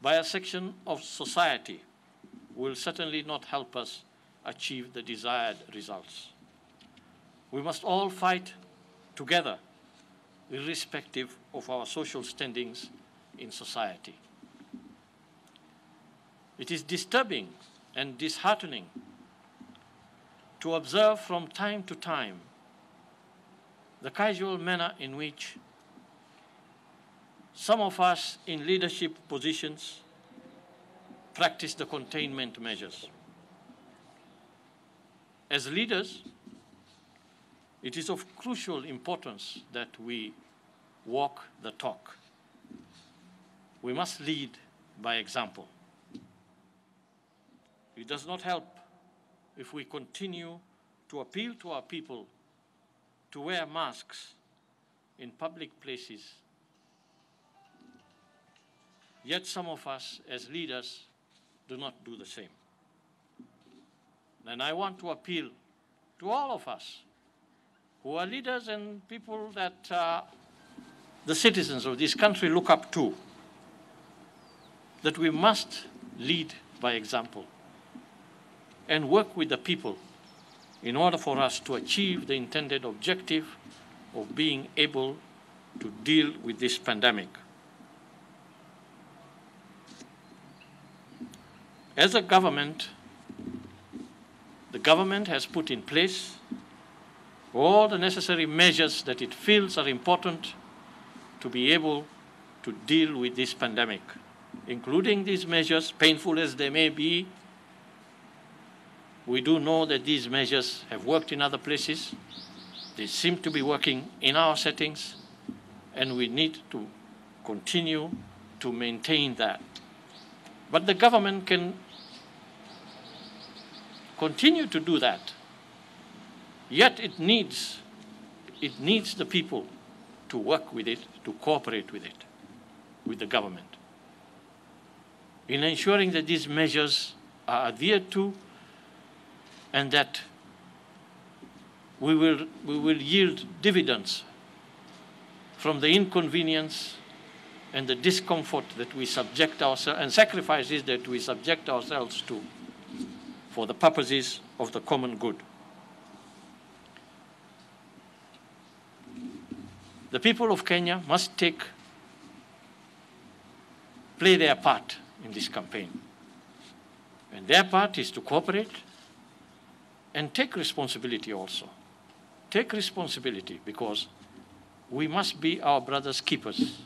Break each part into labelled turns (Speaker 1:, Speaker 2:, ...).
Speaker 1: by a section of society will certainly not help us achieve the desired results. We must all fight together, irrespective of our social standings in society. It is disturbing and disheartening to observe from time to time the casual manner in which some of us in leadership positions practice the containment measures. As leaders, it is of crucial importance that we walk the talk. We must lead by example. It does not help if we continue to appeal to our people to wear masks in public places. Yet some of us as leaders do not do the same. And I want to appeal to all of us who are leaders and people that the citizens of this country look up to, that we must lead by example and work with the people in order for us to achieve the intended objective of being able to deal with this pandemic. As a government, the government has put in place all the necessary measures that it feels are important to be able to deal with this pandemic, including these measures, painful as they may be. We do know that these measures have worked in other places. They seem to be working in our settings, and we need to continue to maintain that. But the government can continue to do that, yet it needs the people to work with it, to cooperate with it, with the government, in ensuring that these measures are adhered to and that we will yield dividends from the inconvenience and the discomfort that we subject ourselves and sacrifices that we subject ourselves to for the purposes of the common good. The people of Kenya must play their part in this campaign. And their part is to cooperate and take responsibility also. Take responsibility, because we must be our brother's keepers.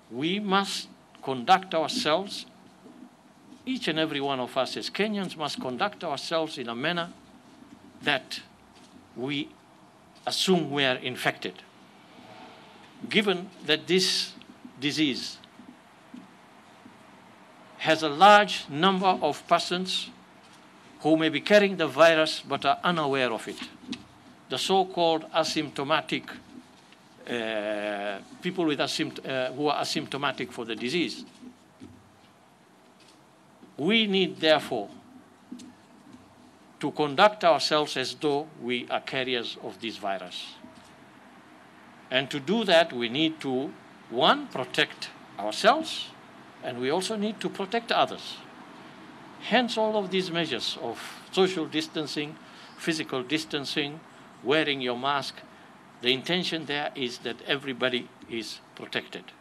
Speaker 1: We must conduct ourselves, each and every one of us as Kenyans must conduct ourselves in a manner that we assume we are infected. Given that this disease has a large number of persons who may be carrying the virus but are unaware of it, the so-called asymptomatic people with who are asymptomatic for the disease. We need, therefore, to conduct ourselves as though we are carriers of this virus. And to do that, we need to, one, protect ourselves, and we also need to protect others. Hence all of these measures of social distancing, physical distancing, wearing your mask. The intention there is that everybody is protected.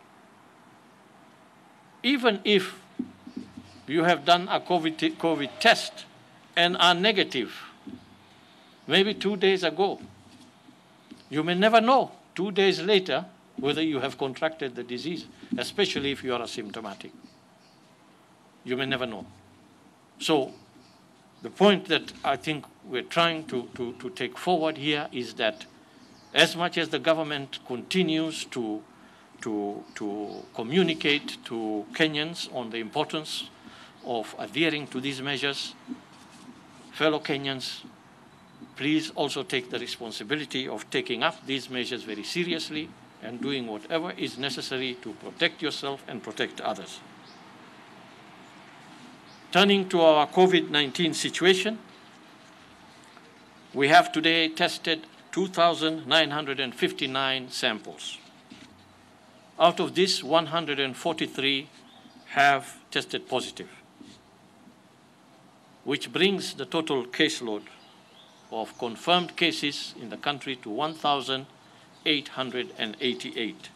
Speaker 1: Even if you have done a COVID test and are negative, maybe 2 days ago, you may never know 2 days later whether you have contracted the disease, especially if you are asymptomatic. You may never know. So the point that I think we're trying to take forward here is that as much as the government continues to communicate to Kenyans on the importance of adhering to these measures, fellow Kenyans, please also take the responsibility of taking up these measures very seriously and doing whatever is necessary to protect yourself and protect others. Turning to our COVID-19 situation, we have today tested 2,959 samples. Out of this, 143 have tested positive, which brings the total caseload of confirmed cases in the country to 1,888.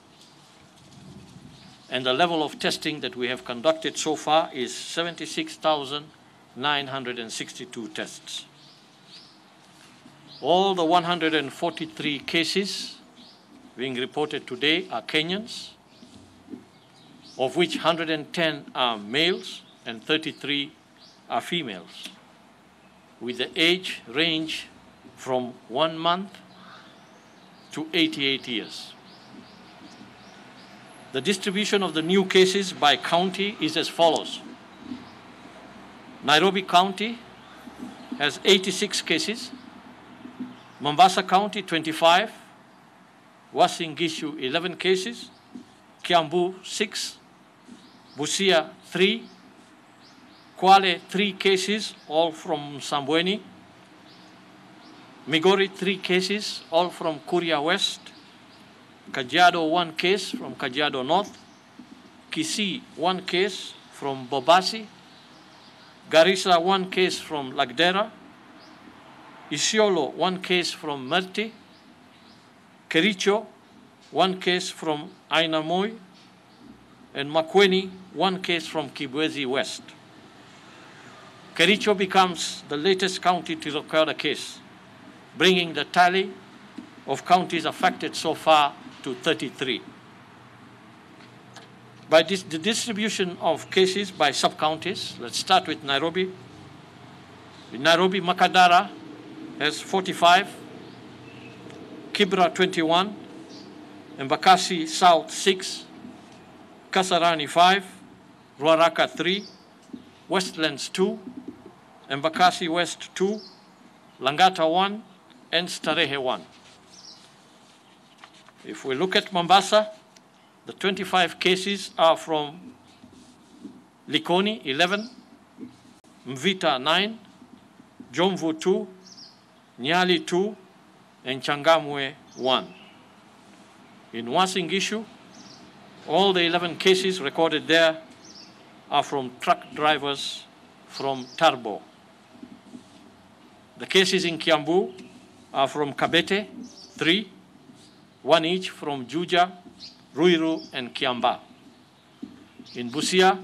Speaker 1: And the level of testing that we have conducted so far is 76,962 tests. All the 143 cases being reported today are Kenyans, of which 110 are males and 33 are females, with the age range from 1 month to 88 years. The distribution of the new cases by county is as follows. Nairobi County has 86 cases, Mombasa County 25, Uasin Gishu 11 cases, Kiambu 6, Busia 3, Kwale 3 cases, all from Sambweni, Migori 3 cases, all from Kuria West, Kajiado 1 case from Kajiado North, Kisii 1 case from Bobasi, Garissa 1 case from Lagdera, Isiolo 1 case from Merti, Kericho 1 case from Ainamoi, and Makueni 1 case from Kibwezi West. Kericho becomes the latest county to record a case, bringing the tally of counties affected so far to 33. By the distribution of cases by sub-counties, let's start with Nairobi. In Nairobi, Makadara has 45, Kibra 21, Embakasi South 6, Kasarani 5, Ruaraka 3, Westlands 2, Embakasi West 2, Langata 1, and Starehe 1. If we look at Mombasa, the 25 cases are from Likoni 11, Mvita 9, Jomvu 2, Nyali 2, and Changamwe 1. In Uasin Gishu, all the 11 cases recorded there are from truck drivers from Tarbo. The cases in Kiambu are from Kabete, 3, 1 each from Juja, Ruiru, and Kiamba. In Busia,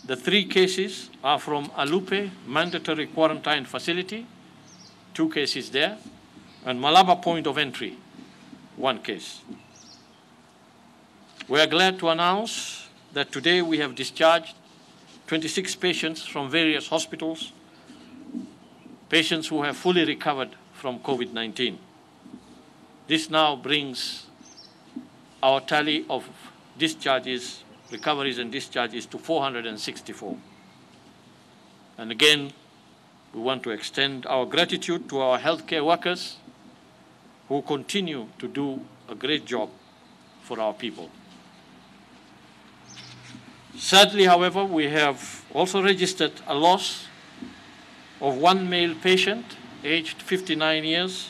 Speaker 1: the 3 cases are from Alupe Mandatory Quarantine Facility, 2 cases there, and Malaba Point of Entry, 1 case. We are glad to announce that today we have discharged 26 patients from various hospitals, patients who have fully recovered from COVID-19. This now brings our tally of discharges, recoveries and discharges to 464. And again, we want to extend our gratitude to our healthcare workers who continue to do a great job for our people. Sadly, however, we have also registered a loss of 1 male patient, aged 59 years,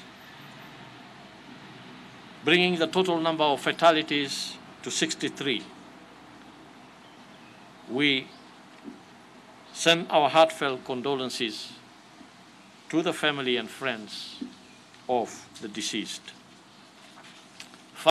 Speaker 1: bringing the total number of fatalities to 63. We send our heartfelt condolences to the family and friends of the deceased.